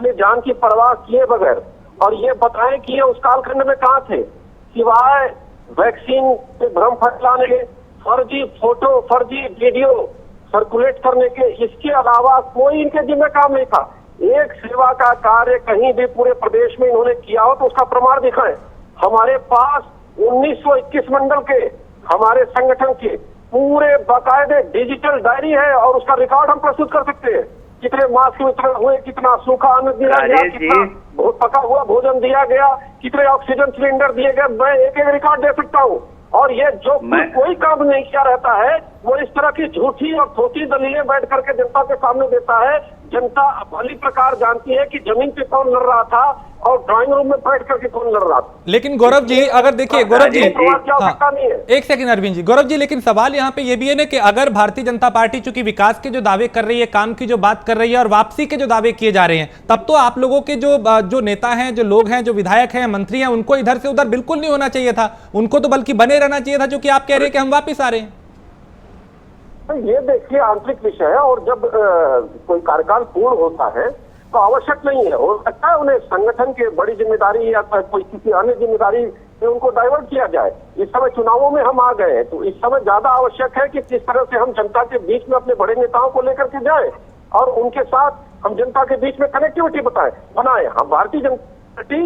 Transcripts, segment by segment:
अपनी जान की परवाह किए बगैर, और ये बताएं कि ये उस कालखंड में कहाँ थे, सिवाय वैक्सीन पे भ्रम फैलाने, फर्जी फोटो, फर्जी वीडियो सर्कुलेट करने के, इसके अलावा कोई इनके जिम्मे काम नहीं था। एक सेवा का कार्य कहीं भी पूरे प्रदेश में इन्होंने किया हो तो उसका प्रमाण दिखाएं। हमारे पास 1921 मंडल के, हमारे संगठन के पूरे बाकायदे डिजिटल डायरी है और उसका रिकॉर्ड हम प्रस्तुत कर सकते हैं। कितने मास्क वितरण हुए, कितना सूखा अन्न दिया गया, कितना पका हुआ भोजन दिया गया, कितने ऑक्सीजन सिलेंडर दिए गए, मैं एक एक रिकॉर्ड दे सकता हूँ। और ये जो कोई काम नहीं किया रहता है वो इस तरह की झूठी और थोटी दलीलें बैठ करके जनता के सामने देता है। जनता भली प्रकार जानती है कि जमीन पे कौन लड़ रहा था और ड्राइंग रूम में बैठ करके कौन लड़ रहा था। लेकिन गौरव जी, अगर देखिए गौरव जी, नहीं है। एक सेकंड अरविंद जी, गौरव जी, लेकिन सवाल यहाँ पे ये भी है ना कि अगर भारतीय जनता पार्टी चूंकि विकास के जो दावे कर रही है, काम की जो बात कर रही है और वापसी के जो दावे किए जा रहे हैं, तब तो आप लोगों के जो नेता हैं, जो लोग हैं, जो विधायक हैं, मंत्री हैं, उनको इधर से उधर बिल्कुल नहीं होना चाहिए था। उनको तो बल्कि बने रहना चाहिए था, जो कि आप कह रहे हैं कि हम वापिस आ रहे हैं। ये देखिए आंतरिक विषय है, और जब कोई कार्यकाल पूर्ण होता है तो आवश्यक नहीं है, हो सकता है उन्हें संगठन के बड़ी जिम्मेदारी या कोई किसी अन्य जिम्मेदारी से उनको डाइवर्ट किया जाए। इस समय चुनावों में हम आ गए हैं तो इस समय ज्यादा आवश्यक है कि किस तरह से हम जनता के बीच में अपने बड़े नेताओं को लेकर के जाए और उनके साथ हम जनता के बीच में कनेक्टिविटी बनाए। हम भारतीय जनता पार्टी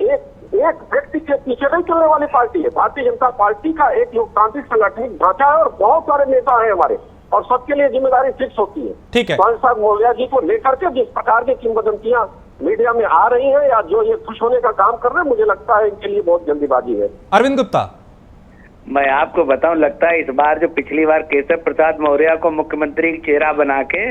एक व्यक्ति के पीछे नहीं चलने वाली पार्टी है। भारतीय जनता पार्टी का एक लोकतांत्रिक संगठनिक ढांचा है और बहुत सारे नेता हैं हमारे, और सबके लिए जिम्मेदारी फिक्स होती है। ठीक है, स्वामी साहब मौर्य जी को लेकर के जिस प्रकार की किंवदंतियां मीडिया में आ रही हैं या जो ये खुश होने का काम कर रहे हैं, मुझे लगता है इनके लिए बहुत जल्दीबाजी है। अरविंद गुप्ता, मैं आपको बताऊं, लगता है इस बार जो पिछली बार केशव प्रसाद मौर्य को मुख्यमंत्री चेहरा बना के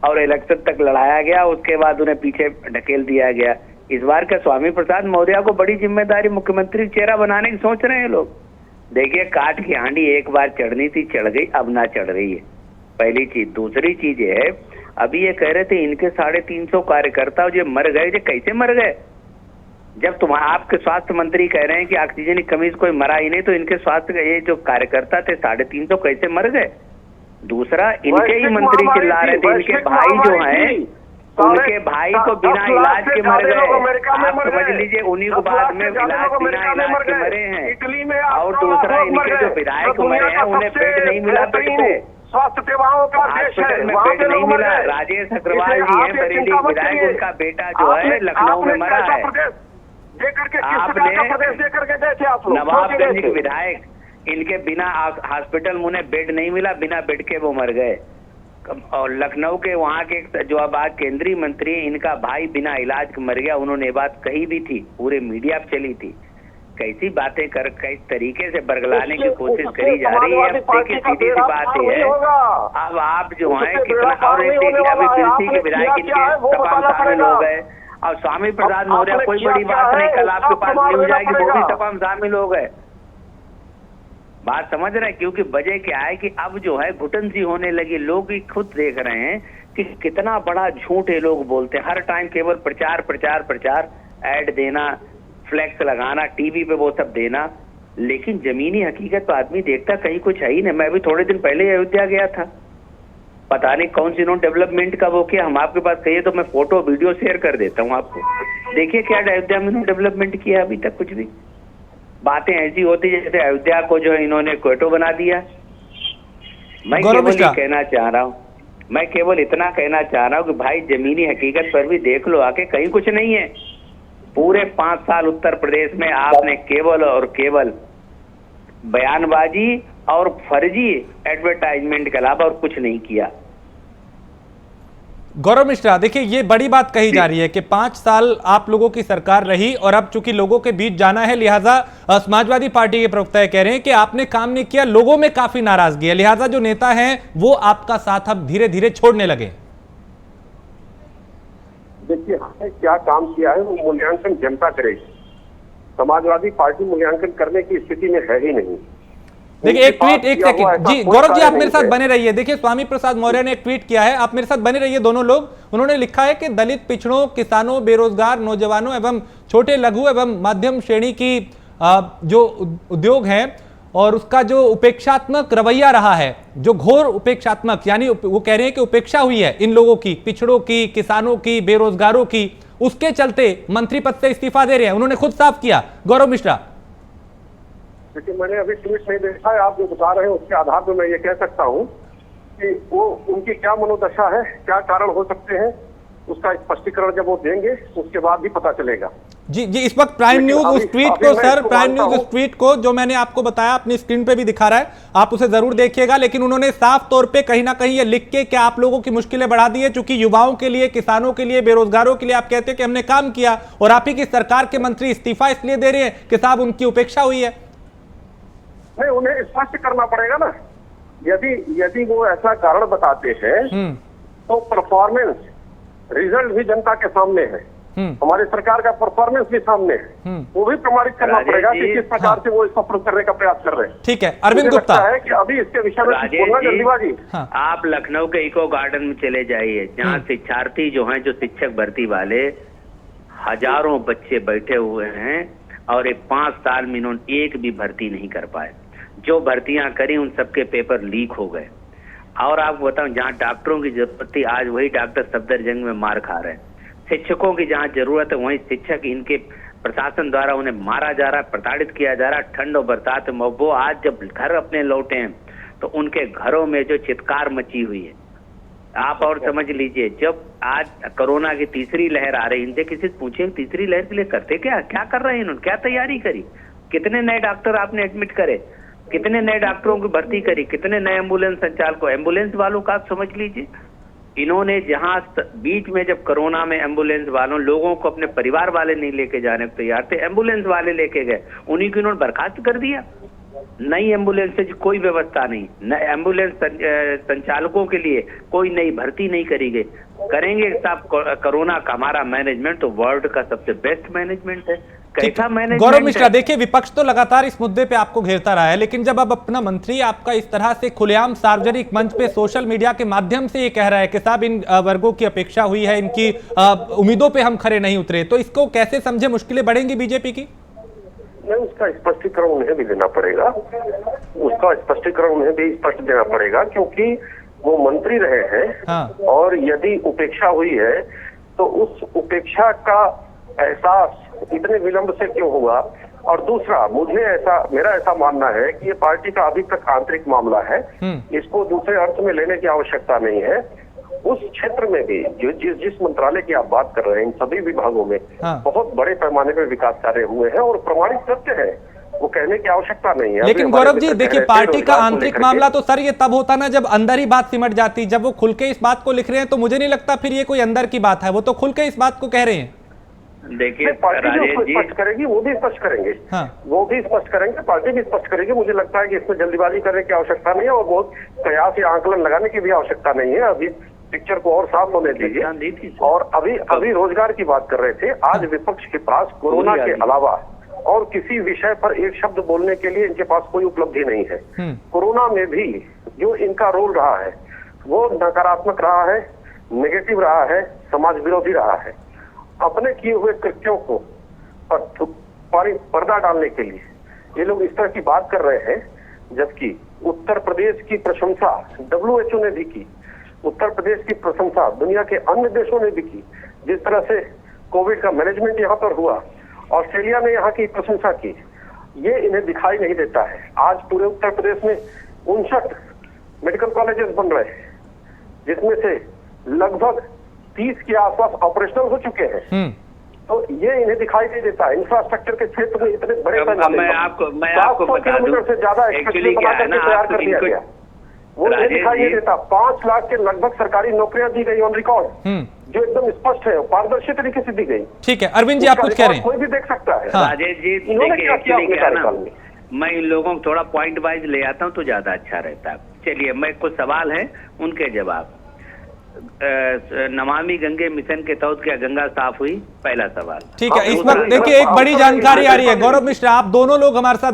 और इलेक्शन तक लड़ाया गया, उसके बाद उन्हें पीछे ढकेल दिया गया, इस बार का स्वामी प्रसाद मौर्य को बड़ी जिम्मेदारी मुख्यमंत्री चेहरा बनाने की सोच रहे हैं लोग। देखिए, काट की हांडी एक बार चढ़नी थी, चढ़ गई, अब ना चढ़ रही है, पहली चीज। दूसरी चीज है, अभी ये कह रहे थे इनके 350 कार्यकर्ता जो मर गए, जो कैसे मर गए? जब आपके स्वास्थ्य मंत्री कह रहे हैं कि ऑक्सीजन की कमी से कोई मरा ही नहीं, तो इनके स्वास्थ्य के ये जो कार्यकर्ता थे 350 कैसे मर गए? दूसरा, इनके ही मंत्री चिल्ला रहे थे इनके भाई जो हैं, उनके भाई को बिना इलाज के मर गए। आप समझ लीजिए, उन्हीं को बाद में बिना इलाज के मरे हैं। और दूसरा, इनके जो विधायक मरे हैं उन्हें बेड नहीं मिला बेड पे, स्वास्थ्य सेवाओं का हॉस्पिटल में बेड नहीं मिला। राजेश अग्रवाल जी हैं बरेली विधायक, उनका बेटा जो है लखनऊ में मरा है। आपने नवाबगंज के विधायक, इनके बिना हॉस्पिटल में उन्हें बेड नहीं मिला, बिना बेड के वो मर गए। और लखनऊ के वहाँ के जो अब आज केंद्रीय मंत्री, इनका भाई बिना इलाज के मर गया। उन्होंने बात कही भी थी, पूरे मीडिया पे चली थी। कैसी बातें कर, किस तरीके से बरगलाने की कोशिश करी जा रही है। देखिए, सीधी सी बात है, अब आप जो है कितना, और अभी बिरसी के विधायक इनके सपा में शामिल हो गए, और स्वामी प्रसाद मौर्य कोई बड़ी बात नहीं, कल आपके पास न्यूज आएगी, वो भी सपा में शामिल हो गए। बात समझ रहे हैं? क्योंकि वजह क्या है कि अब जो है घुटन सी होने लगी। लोग ही खुद देख रहे हैं कि कितना बड़ा झूठ है लोग बोलते हैं। हर टाइम केवल प्रचार प्रचार प्रचार, ऐड देना, फ्लैक्स लगाना, टीवी पे वो सब देना, लेकिन जमीनी हकीकत तो आदमी देखता कहीं कुछ है ही नहीं। मैं भी थोड़े दिन पहले अयोध्या गया था, पता नहीं कौन सी इन्होंने डेवलपमेंट का वो किया। हम आपके पास कहिए तो मैं फोटो वीडियो शेयर कर देता हूँ आपको। देखिए क्या अयोध्या में इन्होंने डेवलपमेंट किया अभी तक कुछ भी। बातें ऐसी होती जैसे अयोध्या को जो है इन्होंने क्वेटो बना दिया। मैं केवल ये कहना चाह रहा हूँ, मैं केवल इतना कहना चाह रहा हूँ कि भाई जमीनी हकीकत पर भी देख लो आके, कहीं कुछ नहीं है। पूरे 5 साल उत्तर प्रदेश में आपने केवल और केवल बयानबाजी और फर्जी एडवर्टाइजमेंट के अलावा और कुछ नहीं किया। गौरव मिश्रा, देखिए ये बड़ी बात कही जा रही है कि 5 साल आप लोगों की सरकार रही और अब चूंकि लोगों के बीच जाना है, लिहाजा समाजवादी पार्टी के प्रवक्ता कह रहे हैं कि आपने काम नहीं किया, लोगों में काफी नाराजगी है, लिहाजा जो नेता हैं वो आपका साथ अब धीरे धीरे छोड़ने लगे। देखिए, हमने क्या काम किया है वो मूल्यांकन जनता करेगी। समाजवादी पार्टी मूल्यांकन करने की स्थिति में है ही नहीं। देखिए एक ट्वीट, एक सेकंड जी, गौरव जी आप मेरे साथ बने रहिए। देखिए स्वामी प्रसाद मौर्य ने एक ट्वीट किया है, आप मेरे साथ बने रहिए दोनों लोग। उन्होंने लिखा है कि दलित, पिछड़ों, किसानों, बेरोजगार, नौजवानों एवं छोटे लघु एवं मध्यम श्रेणी की जो उद्योग हैं और उसका जो उपेक्षात्मक रवैया रहा है, जो घोर उपेक्षात्मक, यानी वो कह रहे हैं कि उपेक्षा हुई है इन लोगों की, पिछड़ों की, किसानों की, बेरोजगारों की, उसके चलते मंत्री पद से इस्तीफा दे रहे हैं, उन्होंने खुद साफ किया। गौरव मिश्रा, लेकिन मैंने अभी ट्वीट नहीं देखा है, आप जो बता रहे हैं उसके आधार पर मैं ये कह सकता हूँ कि वो उनकी क्या मनोदशा है, क्या कारण हो सकते हैं, उसका स्पष्टीकरण जब वो देंगे उसके बाद भी पता चलेगा। जी जी, इस वक्त प्राइम न्यूज उस ट्वीट को, सर प्राइम न्यूज उस ट्वीट को जो मैंने आपको बताया अपनी स्क्रीन पे भी दिखा रहा है, आप उसे जरूर देखिएगा। लेकिन उन्होंने साफ तौर पे कहीं ना कहीं ये लिख के क्या आप लोगों की मुश्किलें बढ़ा दी है, चूंकि युवाओं के लिए, किसानों के लिए, बेरोजगारों के लिए आप कहते हैं कि हमने काम किया और आप ही की सरकार के मंत्री इस्तीफा इसलिए दे रहे हैं कि साहब उनकी उपेक्षा हुई है। नहीं, उन्हें स्पष्ट करना पड़ेगा ना। यदि वो ऐसा कारण बताते हैं तो परफॉर्मेंस, रिजल्ट भी जनता के सामने है, हमारी सरकार का परफॉर्मेंस भी सामने है, वो भी प्रमाणित करना पड़ेगा कि किस प्रकार से वो इसको प्रूव करने का प्रयास कर रहे हैं। ठीक है, अरविंद गुप्ता है कि अभी इसके विषय में बोलना जल्दीबाजी। आप लखनऊ के इको गार्डन में चले जाइए, जहाँ शिक्षार्थी जो हैं, जो शिक्षक भर्ती वाले हजारों बच्चे बैठे हुए हैं और 5 साल में इन्होंने एक भी भर्ती नहीं कर पाए। जो भर्तियां करी उन सबके पेपर लीक हो गए। और आपको बताऊं, जहाँ डॉक्टरों की जरूरत थी आज वही डॉक्टर सफदरजंग में मार खा रहे हैं। शिक्षकों की जहाँ जरूरत है वहीं शिक्षक, इनके प्रशासन द्वारा उन्हें मारा जा रहा है, प्रताड़ित किया जा रहा है। ठंड और बरसात में वो आज जब घर अपने लौटे हैं तो उनके घरों में जो चित्कार मची हुई है, आप और समझ लीजिए। जब आज कोरोना की तीसरी लहर आ रही, इनसे किसी से पूछे तीसरी लहर के लिए करते क्या कर रहे हैं इन्होंने, क्या तैयारी करी, कितने नए डॉक्टर आपने एडमिट करे, कितने नए डॉक्टरों की भर्ती करी, कितने नए एम्बुलेंस संचालकों, एम्बुलेंस वालों का आप समझ लीजिए। इन्होंने जहां बीच में जब कोरोना में एम्बुलेंस वालों, लोगों को अपने परिवार वाले नहीं लेके जाने को तैयार थे, एम्बुलेंस वाले लेके गए, उन्हीं को इन्होंने बर्खास्त कर दिया। नई एम्बुलेंस से कोई व्यवस्था नहीं, एम्बुलेंस संचालकों के लिए कोई नई भर्ती नहीं करी गई। करेंगे साहब कोरोना का हमारा मैनेजमेंट तो वर्ल्ड का सबसे बेस्ट मैनेजमेंट है। कैसा मैनेजमेंट? गौरव मिश्रा, देखिए विपक्ष तो लगातार इस मुद्दे पे आपको घेरता रहा है, लेकिन जब अब अपना मंत्री आपका इस तरह से खुलेआम सार्वजनिक मंच पे सोशल मीडिया के माध्यम से ये कह रहा है कि साहब इन वर्गों की अपेक्षा हुई है, इनकी उम्मीदों पे हम खरे नहीं उतरे, तो इसको कैसे समझे, मुश्किलें बढ़ेंगी बीजेपी की? नहीं, उसका स्पष्टीकरण उन्हें भी देना पड़ेगा, उसका स्पष्टीकरण उन्हें भी स्पष्ट देना पड़ेगा, क्योंकि वो मंत्री रहे हैं। और यदि उपेक्षा हुई है तो उस उपेक्षा का एहसास इतने विलंब से क्यों हुआ? और दूसरा, मेरा ऐसा मानना है कि ये पार्टी का अभी तक आंतरिक मामला है, इसको दूसरे अर्थ में लेने की आवश्यकता नहीं है। उस क्षेत्र में भी जिस मंत्रालय की आप बात कर रहे हैं, इन सभी विभागों में बहुत बड़े पैमाने पर विकास कार्य हुए हैं और प्रमाणित सत्य है, वो कहने की आवश्यकता नहीं है। लेकिन गौरव जी देखिए, पार्टी का आंतरिक मामला तो सर ये तब होता ना जब अंदर ही बात सिमट जाती। जब वो खुल के इस बात को लिख रहे हैं तो मुझे नहीं लगता फिर ये कोई अंदर की बात है, वो तो खुल के इस बात को कह रहे हैं। देखिए, पार्टी जो स्पष्ट करेगी वो भी स्पष्ट करेंगे, वो भी स्पष्ट करेंगे, पार्टी भी स्पष्ट करेगी। मुझे लगता है कि इसमें जल्दीबाजी करने की आवश्यकता नहीं है और बहुत कयास या आंकलन लगाने की भी आवश्यकता नहीं है। अभी पिक्चर को और साफ होने दीजिए। और अभी रोजगार की बात कर रहे थे, आज विपक्ष के पास कोरोना के अलावा और किसी विषय पर एक शब्द बोलने के लिए इनके पास कोई उपलब्धि नहीं है। कोरोना में भी जो इनका रोल रहा है वो नकारात्मक रहा है, नेगेटिव रहा है, समाज विरोधी रहा है। अपने किए हुए कृत्यों को पर्दा डालने के लिए ये लोग इस तरह की बात कर रहे हैं, जबकि उत्तर प्रदेश की प्रशंसा WHO ने भी की, उत्तर प्रदेश की प्रशंसा दुनिया के अन्य देशों ने भी की। जिस तरह से कोविड का मैनेजमेंट यहाँ पर हुआ, ऑस्ट्रेलिया ने यहाँ की प्रशंसा की, ये इन्हें दिखाई नहीं देता है। आज पूरे उत्तर प्रदेश में 59 मेडिकल कॉलेजेस बन रहे हैं, जिसमें से लगभग 30 के आसपास ऑपरेशनल हो चुके हैं। तो ये इन्हें दिखाई नहीं देता। इंफ्रास्ट्रक्चर के क्षेत्र में इतने बड़े पैमाने मैं आपको बता दूं, से ज्यादा तैयार कर दिया गया, वो नहीं दिखाई नहीं देता। 5 लाख के लगभग सरकारी नौकरियां दी गई ऑन रिकॉर्ड, जो एकदम स्पष्ट है, पारदर्शी तरीके से दी गई। ठीक है अरविंद जी, आप कुछ कह रहे हैं? कोई भी देख सकता है। राजेश जी, मैं इन लोगों को थोड़ा पॉइंट वाइज ले आता हूँ तो ज्यादा अच्छा रहता है। चलिए, मैं कुछ सवाल है उनके जवाब। नमामि गंगे मिशन के तहत क्या गंगा साफ हुई? पहला सवाल। ठीक है, इस वक्त देखिए एक बड़ी जानकारी आ रही है। गौरव मिश्रा, आप दोनों लोग हमारे साथ